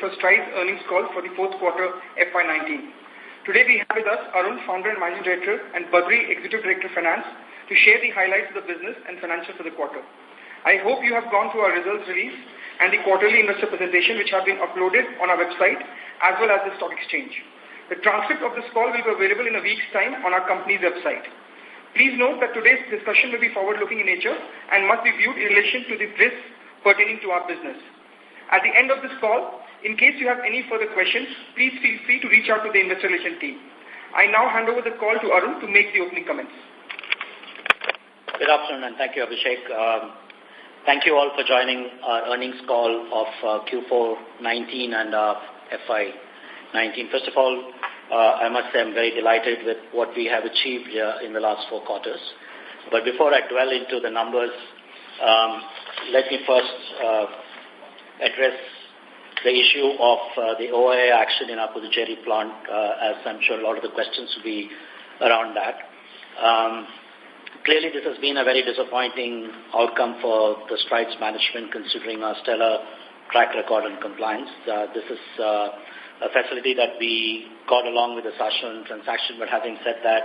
for Strides earnings call for the fourth quarter FY19. Today we have with us Arun, Founder and Managing Director, and Badri, Executive Director Finance, to share the highlights of the business and financials for the quarter. I hope you have gone through our results release and the quarterly investor presentation which have been uploaded on our website as well as the stock exchange. The transcript of this call will be available in a week's time on our company's website. Please note that today's discussion will be forward-looking in nature and must be viewed in relation to the risks pertaining to our business. At the end of this call, in case you have any further questions, please feel free to reach out to the investor relations team. I now hand over the call to Arun to make the opening comments. Good afternoon and thank you, Abhishek. Thank you all for joining our earnings call of Q4 19 and FY19. First of all, I must say I'm very delighted with what we have achieved in the last 4 quarters. But before I dwell into the numbers, let me first address the issue of the OIA action in our Puducherry plant, as I'm sure a lot of the questions will be around that. Clearly, this has been a very disappointing outcome for the Strides management considering our stellar track record on compliance. This is a facility that we got along with the Sasha transaction, but having said that,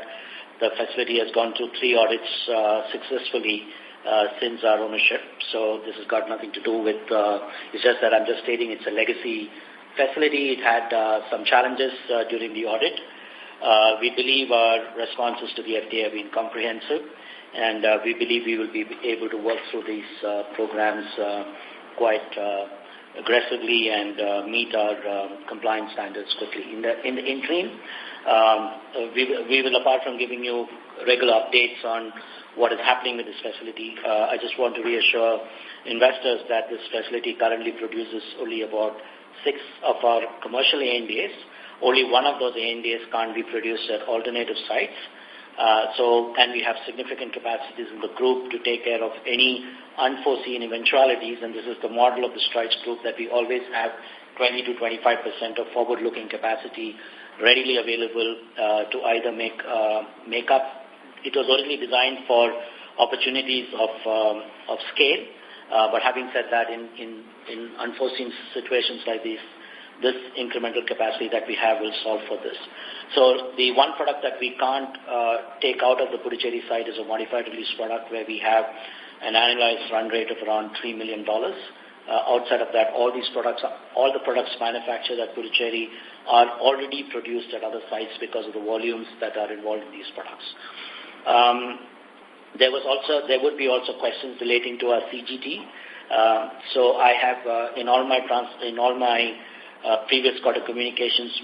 the facility has gone through 3 audits successfully since our ownership. So this has got nothing to do with, it's just that I'm just stating it's a legacy facility. It had some challenges during the audit. We believe our responses to the FDA have been comprehensive, and we believe we will be able to work through these programs quite aggressively and meet our compliance standards quickly. In the interim, we will, apart from giving you regular updates on what is happening with this facility, I just want to reassure investors that this facility currently produces only about 6 of our commercial ANDAs. Only one of those ANDAs can't be produced at alternative sites. And we have significant capacities in the group to take care of any unforeseen eventualities, and this is the model of the Strides group that we always have 20 to 25% of forward-looking capacity readily available to either make up. It was originally designed for opportunities of scale, but having said that, in unforeseen situations like this incremental capacity that we have will solve for this. So the one product that we can't take out of the Puducherry site is a modified release product where we have an annualized run rate of around $3 million. Outside of that, all the products manufactured at Puducherry are already produced at other sites because of the volumes that are involved in these products. There would be also questions relating to our CGT. So I have in all my previous quarter communications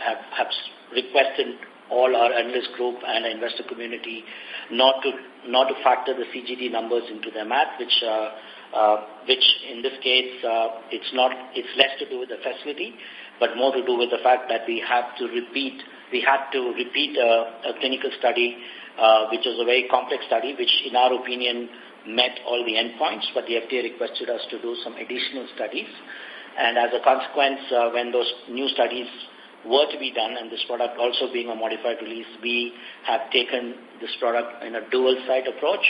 have requested all our analyst group and investor community not to factor the CGT numbers into their math, which in this case it's less to do with the facility, but more to do with the fact that we had to repeat a clinical study, which was a very complex study, which in our opinion met all the endpoints, but the FDA requested us to do some additional studies. And as a consequence, when those new studies were to be done, and this product also being a modified release, we have taken this product in a dual site approach.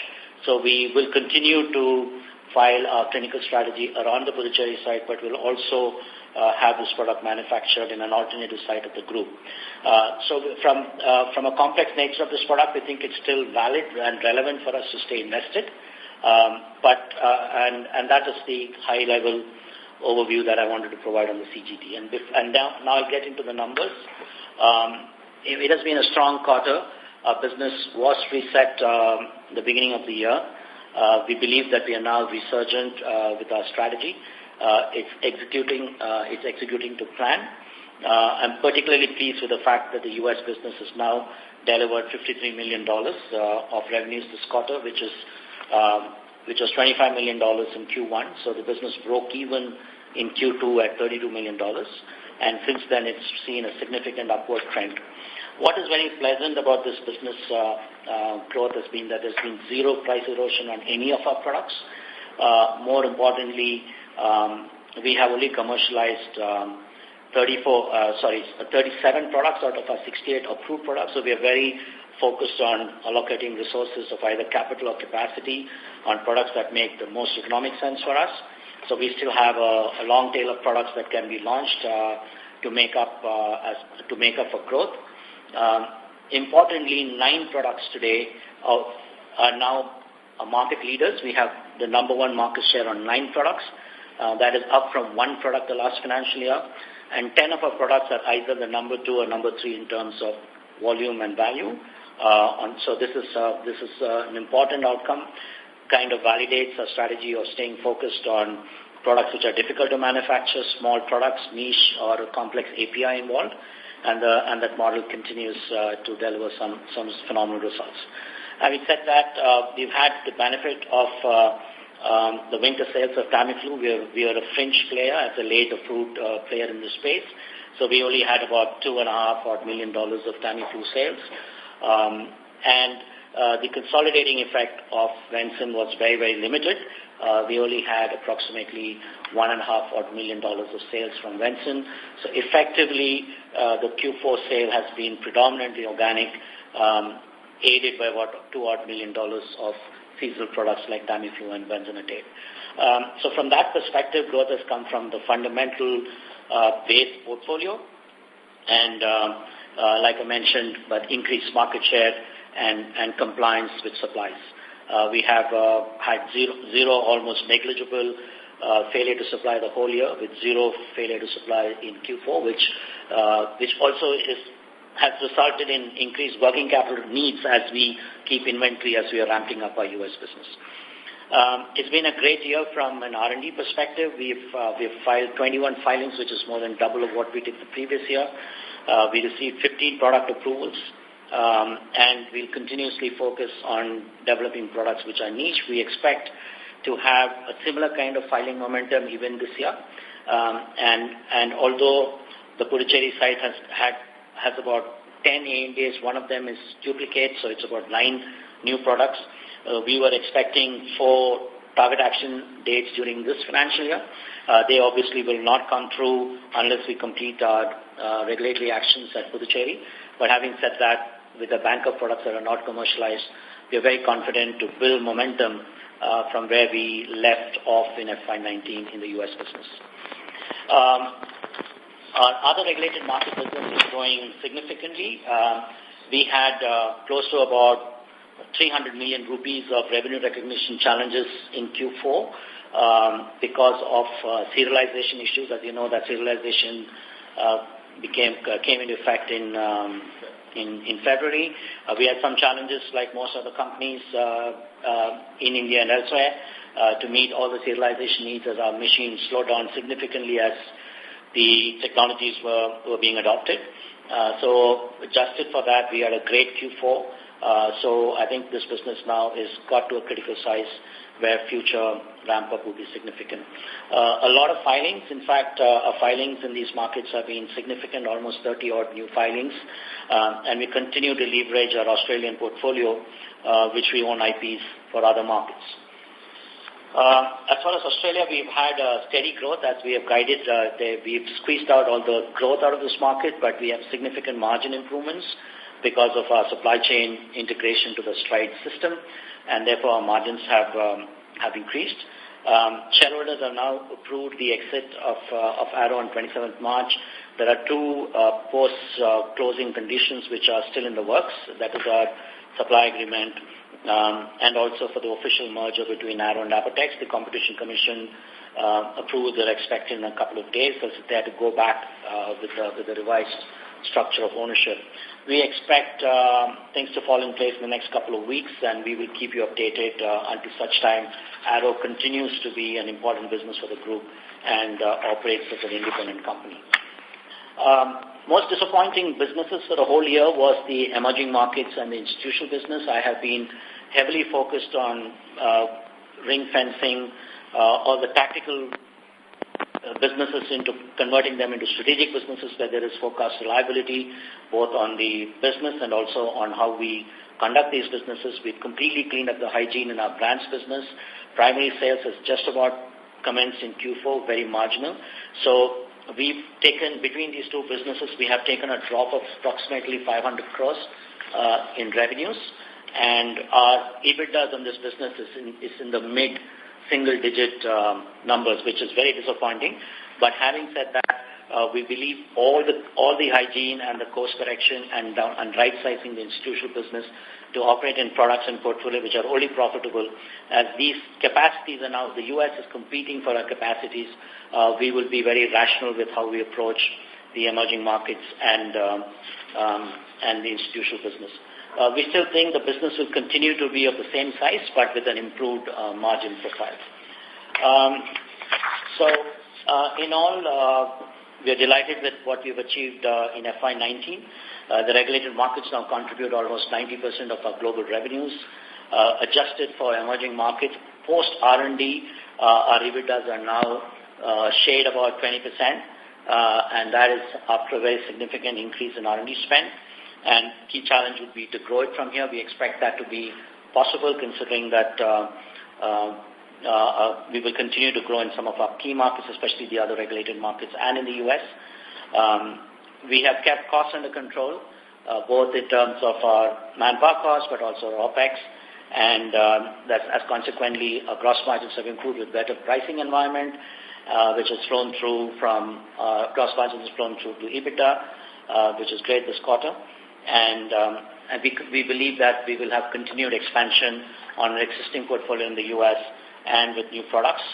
So we will continue to file our clinical strategy around the Puducherry site, but we'll also have this product manufactured in an alternative site of the group. So from a complex nature of this product, we think it's still valid and relevant for us to stay invested. And that is the high-level overview that I wanted to provide on the CGT. And now I'll get into the numbers. It has been a strong quarter. Our business was reset the beginning of the year. We believe that we are now resurgent with our strategy. It's executing to plan. I'm particularly pleased with the fact that the U.S. business has now delivered $53 million of revenues this quarter, which was $25 million in Q1. So the business broke even in Q2 at $32 million. And since then, it's seen a significant upward trend. What is very pleasant about this business growth has been that there's been zero price erosion on any of our products. More importantly, we have only commercialized 37 products out of our 68 approved products. So we are very focused on allocating resources of either capital or capacity on products that make the most economic sense for us. So we still have a long tail of products that can be launched to make up for growth. Importantly, 9 products today are now market leaders. We have the number 1 market share on 9 products. That is up from 1 product the last financial year. And 10 of our products are either the number 2 or number 3 in terms of volume and value. So this is an important outcome. Kind of validates our strategy of staying focused on products which are difficult to manufacture, small products, niche or a complex API involved, and that model continues to deliver some phenomenal results. Having said that, we've had the benefit of the winter sales of Tamiflu. We are a fringe player as a late approved player in this space. So we only had about $2.5 million of Tamiflu sales. The consolidating effect of Vensin was very, very limited. We only had approximately $1.5 million of sales from Vensin. So effectively, the Q4 sale has been predominantly organic, aided by about $2 million of seasonal products like Tamiflu and Benzonatate. So from that perspective, growth has come from the fundamental base portfolio and, like I mentioned, but increased market share and compliance with supplies. We have had zero, almost negligible failure to supply the whole year, with 0 failure to supply in Q4, which also has resulted in increased working capital needs as we keep inventory as we are ramping up our U.S. business. It's been a great year from an R&D perspective. We've filed 21 filings, which is more than double of what we did the previous year. We received 15 product approvals, and we'll continuously focus on developing products which are niche. We expect to have a similar kind of filing momentum even this year. And although the Puducherry site has about 10 ANDAs, one of them is duplicate, so it's about 9 new products. We were expecting 4 target action dates during this financial year. They obviously will not come through unless we complete our regulatory actions at Puducherry. But having said that, with the bank of products that are not commercialized, we are very confident to build momentum from where we left off in FY19 in the U.S. business. Our other regulated market business is growing significantly. We had close to about 300 million rupees of revenue recognition challenges in Q4 because of serialization issues. As you know, that serialization came into effect in February. We had some challenges, like most other companies in India and elsewhere, to meet all the serialization needs as our machines slowed down significantly as the technologies were being adopted. So adjusted for that, we had a great Q4. So I think this business now is got to a critical size where future ramp-up will be significant. A lot of filings. In fact, our filings in these markets have been significant, almost 30-odd new filings. And we continue to leverage our Australian portfolio, which we own IPs for other markets. As far as Australia, we've had steady growth as we have guided. We've squeezed out all the growth out of this market, but we have significant margin improvements because of our supply chain integration to the Stride system, and therefore our margins have increased. Shareholders have now approved the exit of Arrow on 27th March. There are 2 post-closing conditions which are still in the works. That is our supply agreement and also for the official merger between Arrow and Apotex. The Competition Commission approved. They're expecting in a couple of days, so they have to go back with the revised structure of ownership. We expect things to fall in place in the next couple of weeks, and we will keep you updated until such time Arrow continues to be an important business for the group and operates as an independent company. Most disappointing businesses for the whole year was the emerging markets and the institutional business. I have been heavily focused on ring fencing all the tactical businesses into converting them into strategic businesses where there is forecast reliability, both on the business and also on how we conduct these businesses. We've completely cleaned up the hygiene in our brands business. Primary sales has just about commenced in Q4, very marginal. So we've taken, between these 2 businesses, we have taken a drop of approximately 500 crores in revenues, and our EBITDA on this business is in the mid single-digit numbers, which is very disappointing. But having said that, we believe all the hygiene and the course correction and right-sizing the institutional business to operate in products and portfolio which are only profitable. As these capacities are now, the U.S. is competing for our capacities, we will be very rational with how we approach the emerging markets and the institutional business. We still think the business will continue to be of the same size, but with an improved margin profile. In all, we are delighted with what we've achieved in FY19. The regulated markets now contribute almost 90% of our global revenues. Adjusted for emerging markets, post R&D, our EBITDAs are now shade about 20%, and that is after a very significant increase in R&D spend. And key challenge would be to grow it from here. We expect that to be possible, considering that we will continue to grow in some of our key markets, especially the other regulated markets and in the U.S. We have kept costs under control, both in terms of our manpower costs, but also our OPEX. And as consequently, our gross margins have improved with better pricing environment, which has flown through from gross margins has flown through to EBITDA, which is great this quarter. And we believe that we will have continued expansion on our existing portfolio in the U.S. and with new products.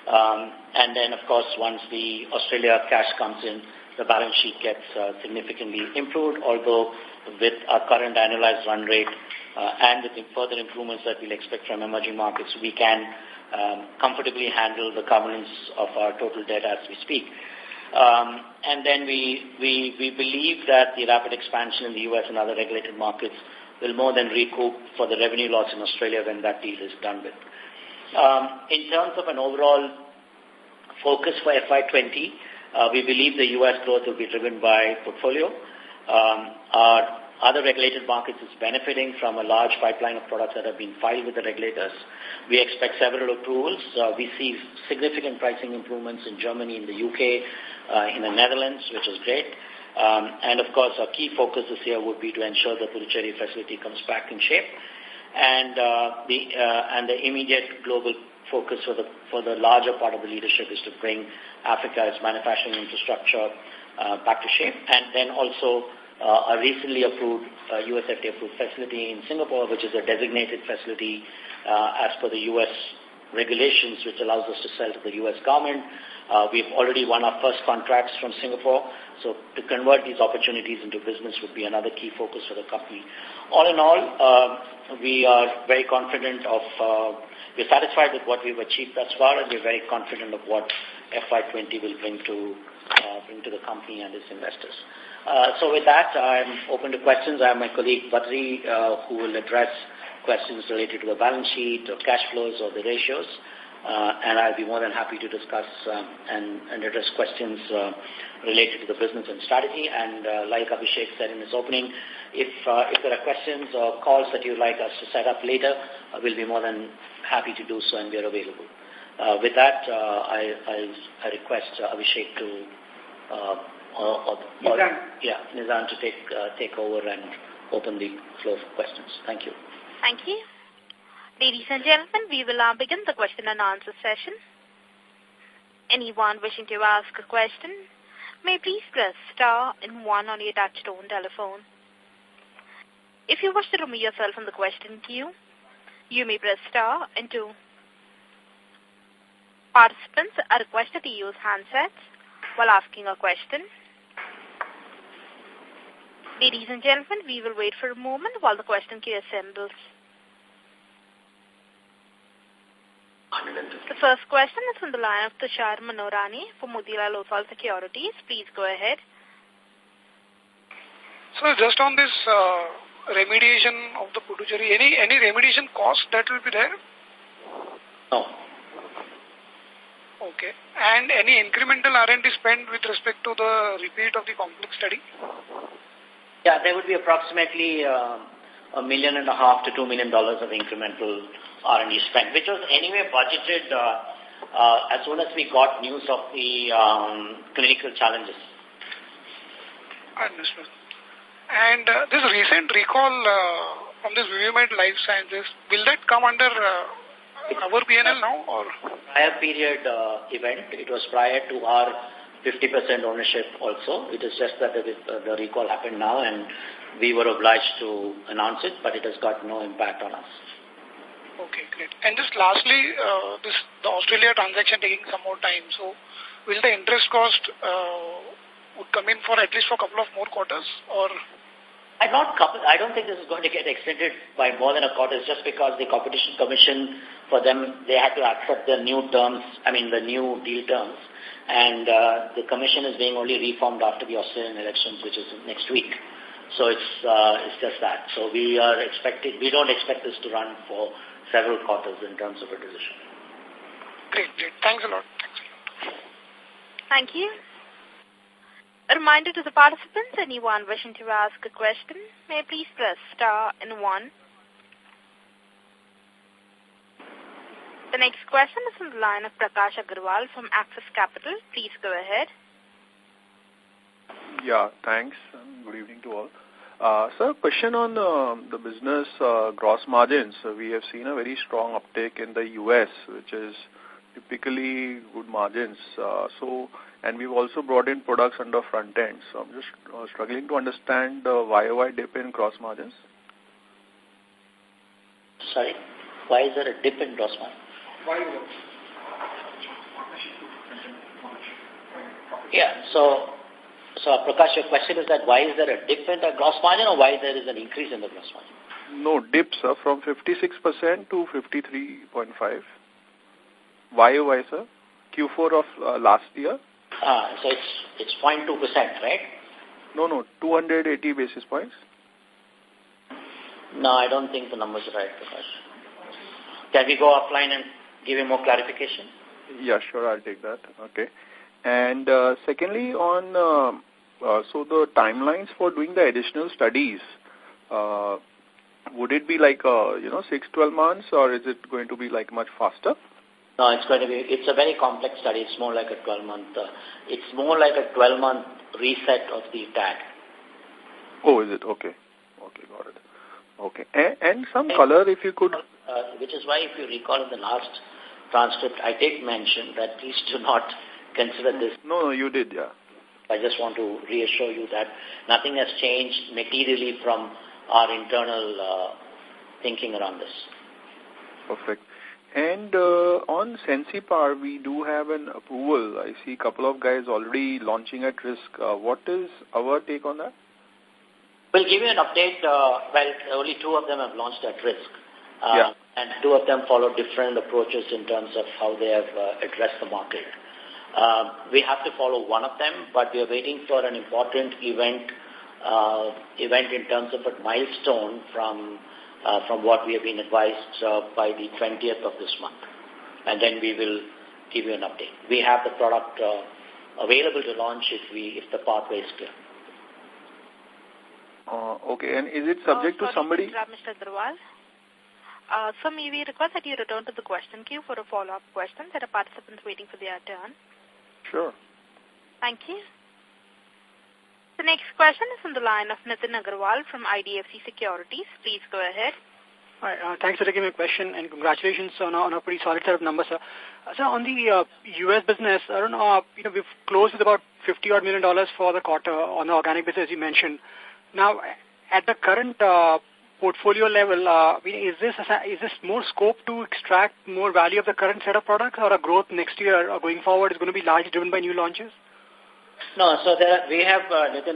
And then, of course, once the Australia cash comes in, the balance sheet gets significantly improved, although with our current annualized run rate and with the further improvements that we'll expect from emerging markets, we can comfortably handle the governance of our total debt as we speak. And then we believe that the rapid expansion in the U.S. and other regulated markets will more than recoup for the revenue loss in Australia when that deal is done with. In terms of an overall focus for FY20, we believe the U.S. growth will be driven by portfolio. Our other regulated markets is benefiting from a large pipeline of products that have been filed with the regulators. We expect several approvals. We see significant pricing improvements in Germany, in the UK, in the Netherlands, which is great. And, of course, our key focus this year would be to ensure the Puducherry facility comes back in shape. And the immediate global focus for the larger part of the leadership is to bring Africa's manufacturing infrastructure back to shape. And then also a recently approved, US FDA approved facility in Singapore, which is a designated facility as per the US regulations, which allows us to sell to the US government. We've already won our first contracts from Singapore, so to convert these opportunities into business would be another key focus for the company. All in all, we are very confident of, we're satisfied with what we've achieved thus far, and we're very confident of what FY20 will bring to the company and its investors. So with that, I'm open to questions. I have my colleague Badri, who will address questions related to the balance sheet or cash flows or the ratios, and I'll be more than happy to discuss and address questions related to the business and strategy. And like Abhishek said in his opening, if there are questions or calls that you'd like us to set up later, we'll be more than happy to do so, and we are available. With that, I request Abhishek to Nizam to take over and open the floor for questions. Thank you. Thank you. Ladies and gentlemen, we will now begin the question and answer session. Anyone wishing to ask a question may please press star and 1 on your touchtone telephone. If you wish to remove yourself from the question queue, you may press star and 2. Participants are requested to use handsets while asking a question. Ladies and gentlemen, we will wait for a moment while the question queue assembles. The first question is from the line of Tushar Manorani from Motilal Oswal Securities. Please go ahead. So just on this remediation of the Puducherry, any remediation cost that will be there? No. Okay. And any incremental R&D spend with respect to the repeat of the complex study? Yeah, there would be approximately $1.5 million to $2 million of incremental R&D spend, which was anyway budgeted as soon as we got news of the clinical challenges. Understood. And this recent recall on this Vivimed Life Sciences, will that come under our PNL now, or? Prior period event. It was prior to our 50% ownership also. It is just that the recall happened now and we were obliged to announce it, but it has got no impact on us. Okay, great. And just lastly, the Australia transaction taking some more time. So will the interest cost would come in for at least for a couple of more quarters, or? I don't think this is going to get extended by more than a quarter. It's just because the Competition Commission, for them, they had to accept the new terms, the new deal terms. And the commission is being only reformed after the Australian elections, which is next week. So it's just that. So we don't expect this to run for several quarters in terms of a decision. Great. Thanks a lot. Thank you. A reminder to the participants, anyone wishing to ask a question, may please press star and 1. The next question is from the line of Prakash Agarwal from Axis Capital. Please go ahead. Yeah, thanks. Good evening to all. Sir, question on the business gross margins. We have seen a very strong uptake in the US, which is typically good margins. And we've also brought in products under front end. So I'm just struggling to understand the YOY dip in gross margins. Sorry? Why is there a dip in gross margin? Yeah, so Prakash, your question is that why is there a dip in the gross margin or why there is an increase in the gross margin? No, dip, sir, from 56% to 53.5%. YOY, sir? Q4 of last year? So it's 0.2%, right? No, 280 basis points. No, I don't think the numbers are right, Prakash. Can we go offline and give you more clarification? Yeah, sure, I'll take that. Okay. And secondly, on so the timelines for doing the additional studies, would it be like 6-12 months, or is it going to be like much faster? No, it's a very complex study. It's more like a 12-month, it's more like a 12-month reset of the tag. Oh, is it? Okay. Okay, got it. Okay. And some color, if you could. Which is why, if you recall in the last transcript, I did mention that please do not consider this. No, you did, yeah. I just want to reassure you that nothing has changed materially from our internal thinking around this. Perfect. And on Sensipar, we do have an approval. I see a couple of guys already launching at risk. What is our take on that? We'll give you an update. Only 2 of them have launched at risk. Yeah. And 2 of them follow different approaches in terms of how they have addressed the market. We have to follow one of them, but we are waiting for an important event in terms of a milestone from what we have been advised by the 20th of this month. And then we will give you an update. We have the product available to launch if the pathway is clear. Okay, and is it subject to somebody? Mr. Agarwal. So may we request that you return to the question queue for a follow-up question? There are participants waiting for their turn. Sure. Thank you. The next question is from the line of Nitin Agarwal from IDFC Securities. Please go ahead. Hi, thanks for taking my question and congratulations on a pretty solid set of numbers, sir. So on the U.S. business, I don't know, we've closed with about $50-odd million for the quarter on the organic business, as you mentioned. Now, at the current portfolio level, is this more scope to extract more value of the current set of products, or a growth next year or going forward is going to be largely driven by new launches? No, so we have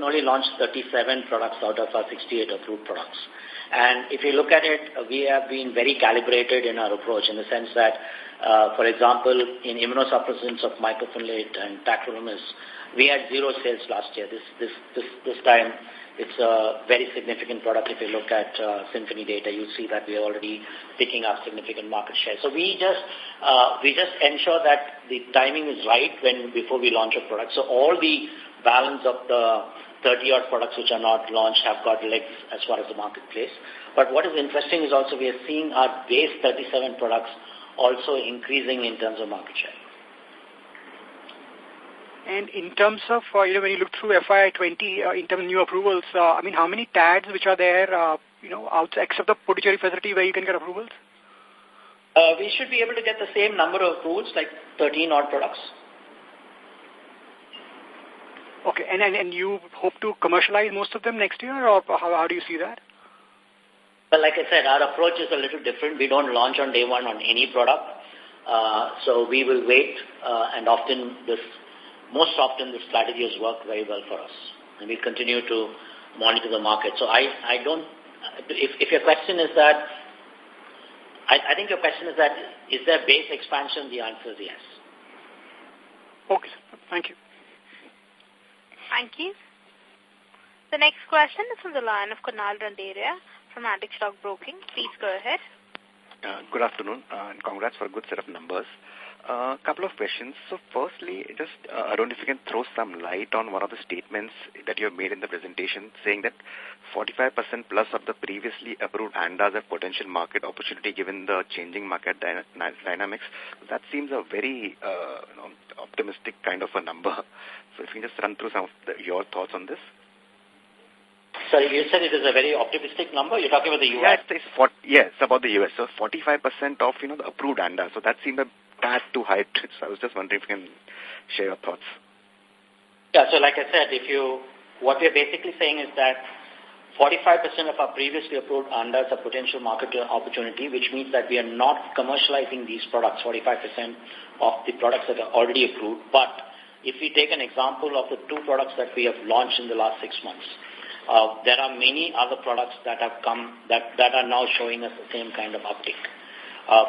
only launched 37 products out of our 68 approved products. And if you look at it, we have been very calibrated in our approach in the sense that, for example, in immunosuppressants of mycophenolate and tacrolimus, we had 0 sales last year. This time, it's a very significant product. If you look at Symphony data, you'll see that we are already picking up significant market share. So we just ensure that the timing is right before we launch a product. So all the balance of the 30-odd products which are not launched have got legs as far as the marketplace. But what is interesting is also we are seeing our base 37 products also increasing in terms of market share. And in terms of, when you look through FY20, in terms of new approvals, how many tags which are there, except the Puducherry facility where you can get approvals? We should be able to get the same number of approvals, like 13 odd products. Okay, and you hope to commercialize most of them next year, or how do you see that? Well, like I said, our approach is a little different. We don't launch on day one on any product. So we will wait, and most often this strategy has worked very well for us. And we continue to monitor the market. So I don't, if your question is that, I think your question is that, is there base expansion? The answer is yes. Okay, thank you. Thank you. The next question is from the line of Kunal Randeria from Antique Stock Broking. Please go ahead. Good afternoon, and congrats for a good set of numbers. Couple of questions. So firstly, just I don't know if you can throw some light on one of the statements that you have made in the presentation, saying that 45% plus of the previously approved ANDAs have potential market opportunity given the changing market dynamics. That seems a very optimistic kind of a number. So if you can just run through some of your thoughts on this. Sorry, you said it is a very optimistic number. You're talking about the U.S.? Yes, about the U.S. So 45% of the approved ANDAs. So that seemed a tad too high. So I was just wondering if you can share your thoughts. Yeah. So like I said, what we're basically saying is that 45% of our previously approved ANDAs are potential market opportunity, which means that we are not commercializing these products, 45% of the products that are already approved. But if we take an example of the 2 products that we have launched in the last 6 months, there are many other products that have come that are now showing us the same kind of uptick.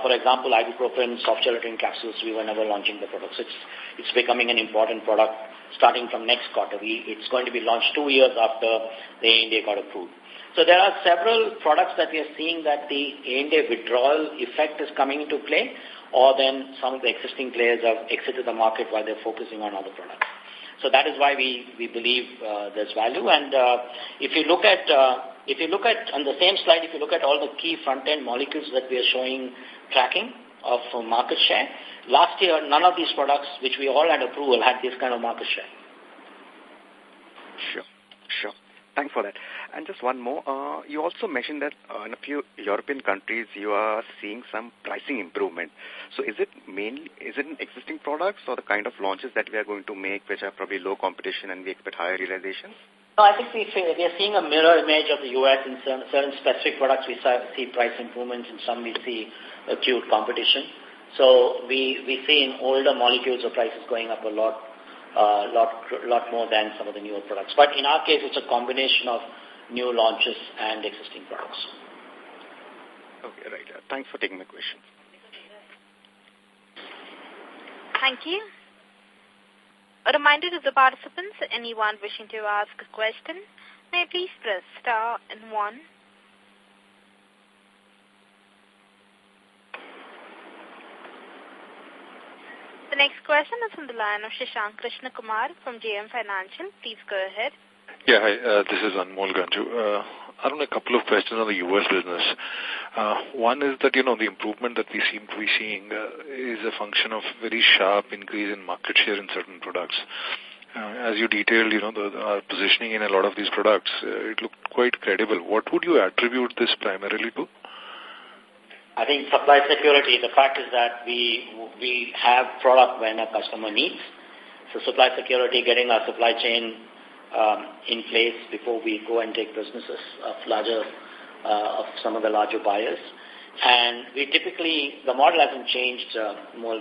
For example, ibuprofen, soft gelatin capsules, we were never launching the products. It's becoming an important product starting from next quarter. It's going to be launched 2 years after the ANDA got approved. So there are several products that we are seeing that the ANDA withdrawal effect is coming into play, or then some of the existing players have exited the market while they're focusing on other products. So that is why we believe there's value. And if you look at on the same slide, if you look at all the key front-end molecules that we are showing tracking of market share, last year none of these products, which we all had approval, had this kind of market share. Sure. Thanks for that. And just one more. You also mentioned that in a few European countries you are seeing some pricing improvement. So is it in existing products or the kind of launches that we are going to make which are probably low competition and we expect higher realizations? No, I think we are seeing a mirror image of the U.S. in certain specific products. We see price improvements, in some we see acute competition. So we see in older molecules the prices going up a lot more than some of the newer products. But in our case, it's a combination of new launches and existing products. Okay, right. Thanks for taking my question. Thank you. A reminder to the participants, anyone wishing to ask a question, may please press star and 1. The next question is from the line of Shashank Krishna Kumar from JM Financial. Please go ahead. Yeah, hi. This is Anmol Ganju. I don't know, a couple of questions on the U.S. business. One is that, the improvement that we seem to be seeing is a function of very sharp increase in market share in certain products. As you detailed, our positioning in a lot of these products, it looked quite credible. What would you attribute this primarily to? I think supply security. The fact is that we have product when a customer needs. So supply security, getting our supply chain in place before we go and take businesses of some of the larger buyers. And the model hasn't changed.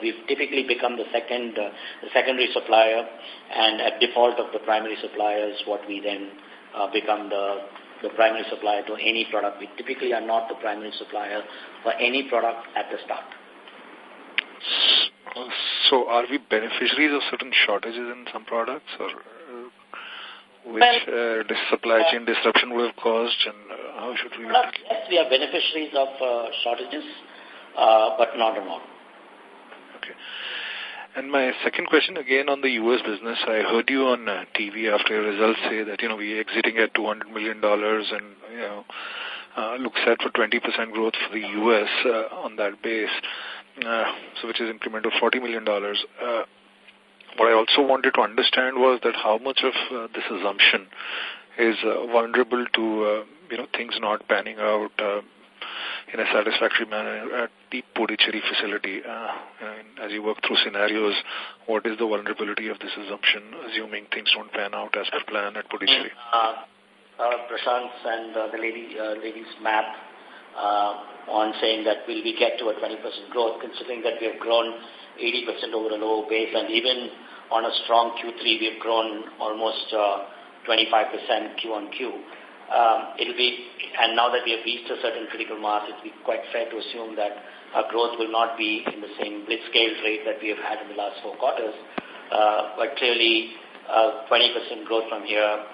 We've typically become the secondary supplier, and at default of the primary supplier is what we then become the primary supplier to any product. We typically are not the primary supplier for any product at the start. So are we beneficiaries of certain shortages in some products, or which the supply chain disruption would have caused, and how should we... Yes, we are beneficiaries of shortages, but not all. Okay. And my second question, again, on the U.S. business, I heard you on TV after your results say that, we're exiting at $200 million and, looks set for 20% growth for the U.S. On that base, so which is incremental $40 million. What I also wanted to understand was that how much of this assumption is vulnerable to, things not panning out, in a satisfactory manner at the Puducherry facility? As you work through scenarios, what is the vulnerability of this assumption, assuming things don't pan out as per plan at Puducherry? Prashant's and the lady's map on saying that will we get to a 20% growth, considering that we have grown 80% over a low base, and even on a strong Q3 we have grown almost 25% Q on Q. And now that we have reached a certain critical mass, it will be quite fair to assume that our growth will not be in the same blitzscale rate that we have had in the last 4 quarters. But clearly, 20% growth from here,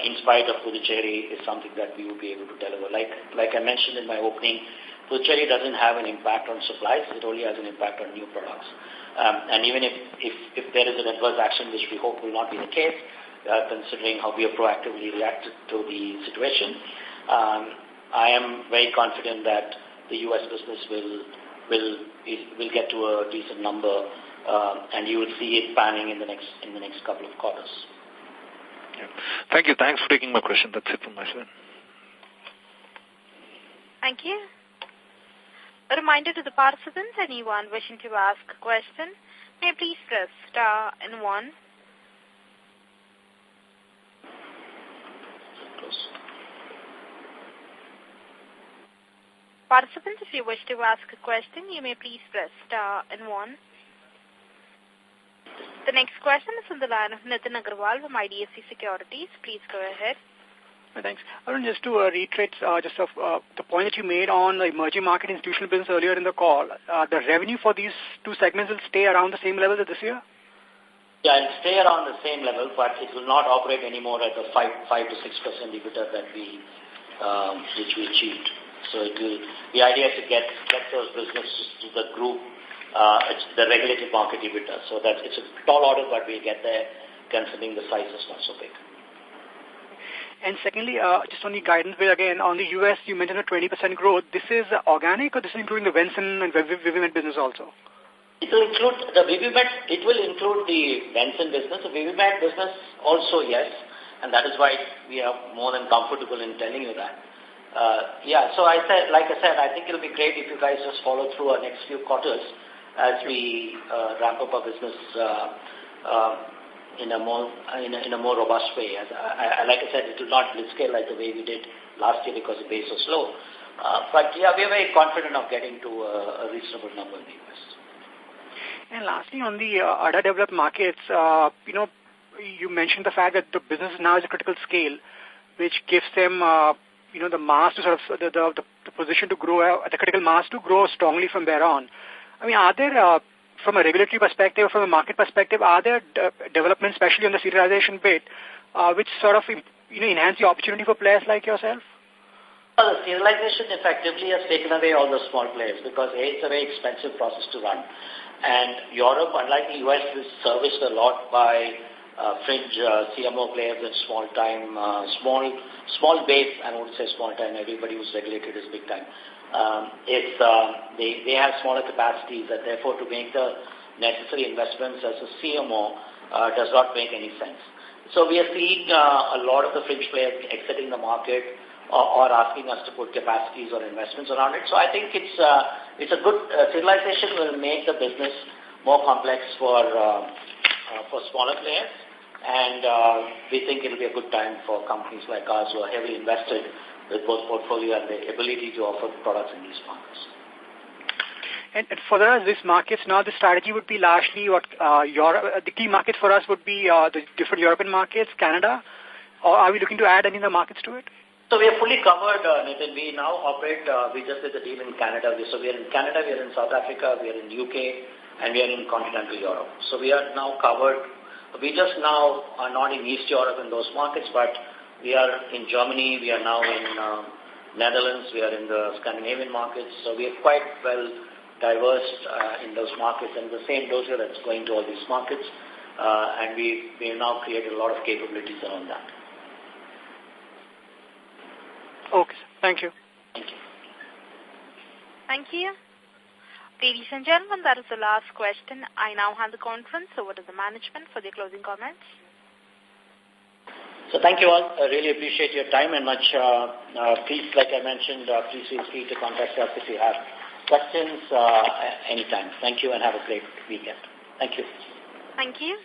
in spite of Puducherry, is something that we will be able to deliver. Like I mentioned in my opening, Puducherry doesn't have an impact on supplies; it only has an impact on new products. And even if there is an adverse action, which we hope will not be the case, considering how we have proactively reacted to the situation, I am very confident that the U.S. business will get to a decent number, and you will see it panning in the next couple of quarters. Yeah. Thank you. Thanks for taking my question. That's it from my side. Thank you. A reminder to the participants, anyone wishing to ask a question, may please press star and 1. Participants, if you wish to ask a question, you may please press star and 1. The next question is from the line of Nitin Agarwal from IDFC Securities. Please go ahead. Thanks. Arun, just to reiterate the point that you made on the emerging market institutional business earlier in the call, the revenue for these 2 segments will stay around the same level as this year? Yeah, it'll stay around the same level, but it will not operate anymore at the 5 to 6% EBITDA that which we achieved. So the idea is to get those businesses to the group, it's the regulated market EBITDA. So that it's a tall order, but we'll get there, considering the size is not so big. And secondly, just on the guidance bit again, on the U.S., you mentioned a 20% growth. This is organic, or this is including the Venson and Vivimed business also? It will include the Vivimed. It will include the Venson business. The Vivimed business also, yes, and that is why we are more than comfortable in telling you that. So I said, I think it'll be great if you guys just follow through our next few quarters as we ramp up our business in a more robust way. Like I said, it will not blitzscale like the way we did last year because the base was low. But yeah, we are very confident of getting to a reasonable number in the U.S. And lastly, on the other developed markets, you mentioned the fact that the business now is a critical scale, which gives them the mass to sort of the position to grow, the critical mass to grow strongly from there on. I mean, are there from a regulatory perspective, from a market perspective, are there developments, especially on the serialization bit, which sort of enhance the opportunity for players like yourself? Well, the serialization effectively has taken away all the small players because it's a very expensive process to run. And Europe, unlike the US, is serviced a lot by fringe CMO players and small base, I won't say small time, everybody who's regulated is big time. They have smaller capacities, and therefore to make the necessary investments as a CMO does not make any sense. So we are seeing a lot of the fringe players exiting the market or asking us to put capacities or investments around it. So I think it's a good serialization will make the business more complex for smaller players, and we think it will be a good time for companies like ours who are heavily invested with both portfolio and the ability to offer products in these markets. And for us, these markets now, the strategy would be largely what Europe. The key markets for us would be the different European markets, Canada, or are we looking to add any other markets to it? So we are fully covered, Nitin. We now operate, we just did the deal in Canada. So we are in Canada, we are in South Africa, we are in UK, and we are in continental Europe. So we are now covered. We just now are not in East Europe in those markets, but we are in Germany, we are now in Netherlands, we are in the Scandinavian markets. So we are quite well diverse in those markets, and the same dossier that's going to all these markets. And we have now created a lot of capabilities around that. Okay, thank you. Thank you. Thank you. Ladies and gentlemen, that is the last question. I now hand the conference over to the management for their closing comments. So thank you all. I really appreciate your time and much. Please, like I mentioned, please feel free to contact us if you have questions anytime. Thank you and have a great weekend. Thank you. Thank you.